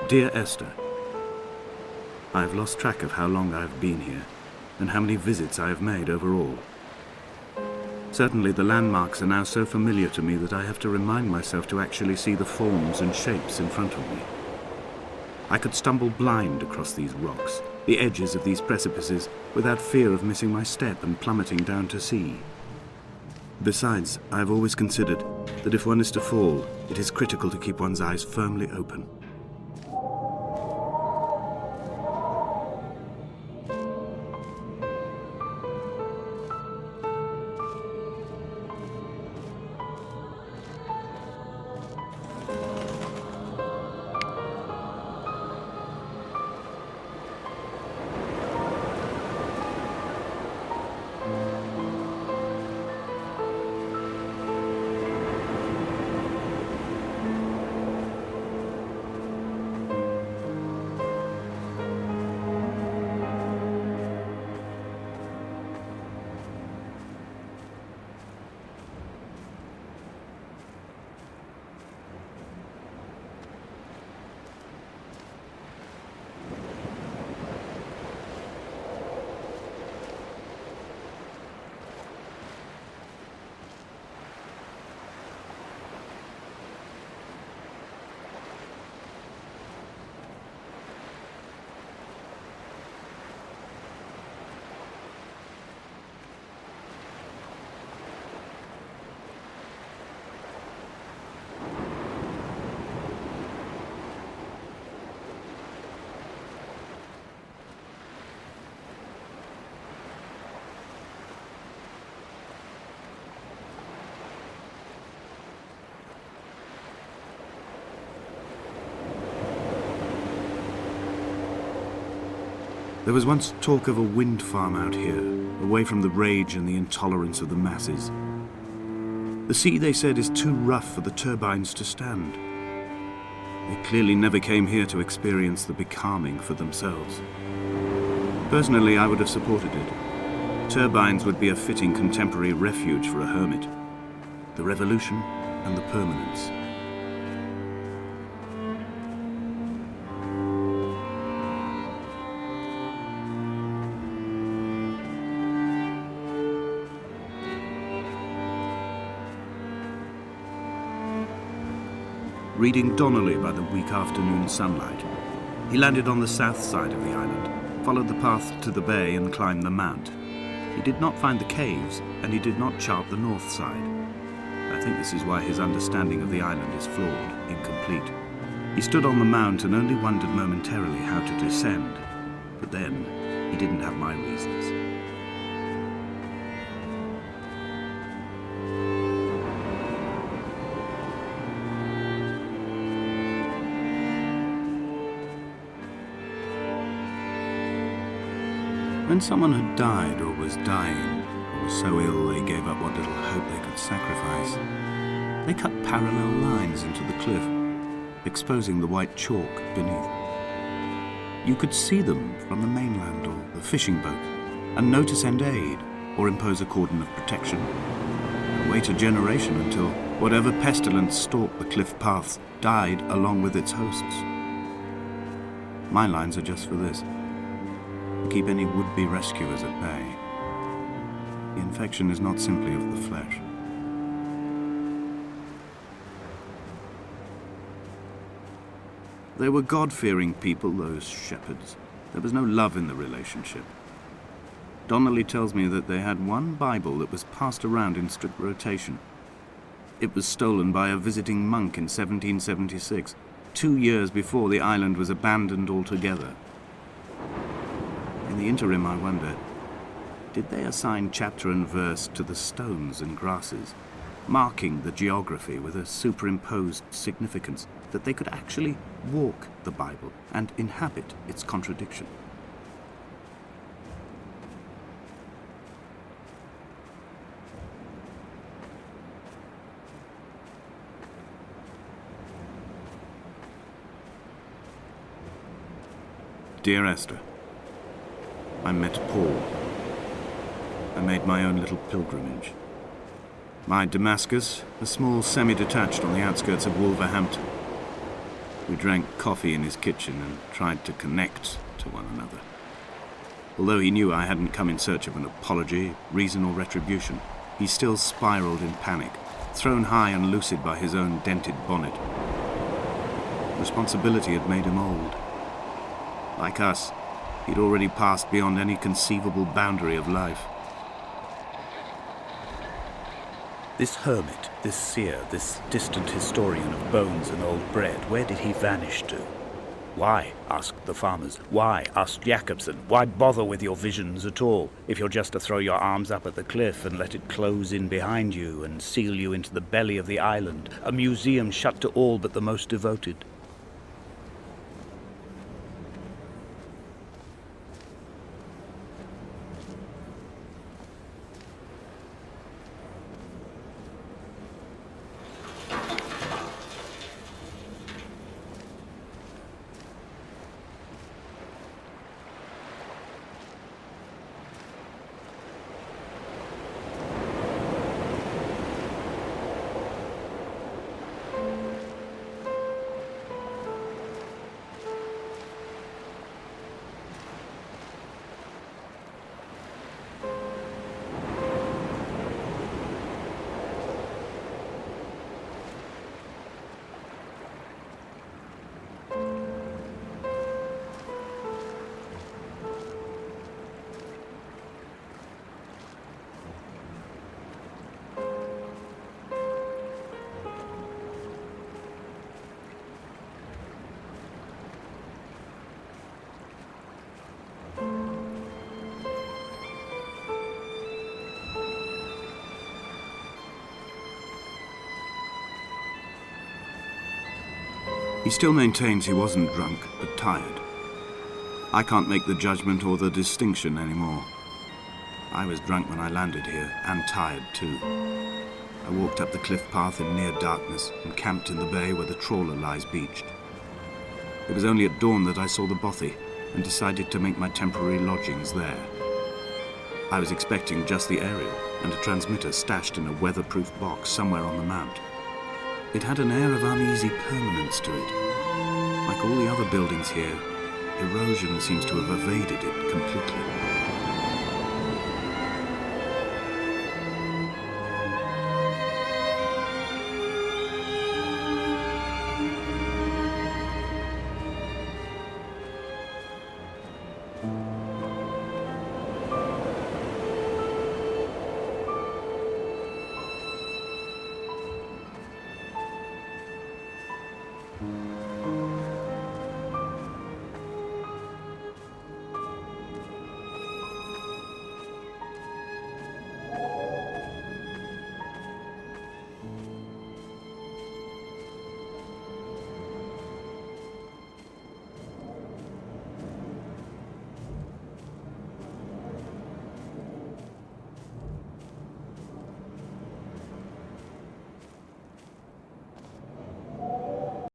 Dear Esther, I have lost track of how long I have been here and how many visits I have made overall. Certainly the landmarks are now so familiar to me that I have to remind myself to actually see the forms and shapes in front of me. I could stumble blind across these rocks, the edges of these precipices, without fear of missing my step and plummeting down to sea. Besides, I have always considered that if one is to fall, it is critical to keep one's eyes firmly open. There was once talk of a wind farm out here, away from the rage and the intolerance of the masses. The sea, they said, is too rough for the turbines to stand. They clearly never came here to experience the becalming for themselves. Personally, I would have supported it. Turbines would be a fitting contemporary refuge for a hermit. The revolution and the permanence. Reading Donnelly by the weak afternoon sunlight, he landed on the south side of the island, followed the path to the bay and climbed the mount. He did not find the caves, and he did not chart the north side. I think this is why his understanding of the island is flawed, incomplete. He stood on the mount and only wondered momentarily how to descend, but then he didn't have my reasons. When someone had died or was dying, or was so ill they gave up what little hope they could sacrifice, they cut parallel lines into the cliff, exposing the white chalk beneath. You could see them from the mainland or the fishing boat, and know to send aid or impose a cordon of protection, and wait a generation until whatever pestilence stalked the cliff paths died along with its hosts. My lines are just for this. Keep any would-be rescuers at bay. The infection is not simply of the flesh. They were God-fearing people, those shepherds. There was no love in the relationship. Donnelly tells me that they had one Bible that was passed around in strict rotation. It was stolen by a visiting monk in 1776, 2 years before the island was abandoned altogether. In the interim, I wonder, did they assign chapter and verse to the stones and grasses, marking the geography with a superimposed significance, that they could actually walk the Bible and inhabit its contradiction? Dear Esther, I met Paul. I made my own little pilgrimage. My Damascus, a small semi-detached on the outskirts of Wolverhampton. We drank coffee in his kitchen and tried to connect to one another. Although he knew I hadn't come in search of an apology, reason, or retribution, he still spiraled in panic, thrown high and lucid by his own dented bonnet. Responsibility had made him old. Like us, he'd already passed beyond any conceivable boundary of life. This hermit, this seer, this distant historian of bones and old bread, where did he vanish to? Why, asked the farmers, why, asked Jakobson, why bother with your visions at all, if you're just to throw your arms up at the cliff and let it close in behind you and seal you into the belly of the island, a museum shut to all but the most devoted? He still maintains he wasn't drunk, but tired. I can't make the judgment or the distinction anymore. I was drunk when I landed here, and tired too. I walked up the cliff path in near darkness and camped in the bay where the trawler lies beached. It was only at dawn that I saw the bothy and decided to make my temporary lodgings there. I was expecting just the aerial and a transmitter stashed in a weatherproof box somewhere on the mount. It had an air of uneasy permanence to it. Like all the other buildings here, erosion seems to have evaded it completely.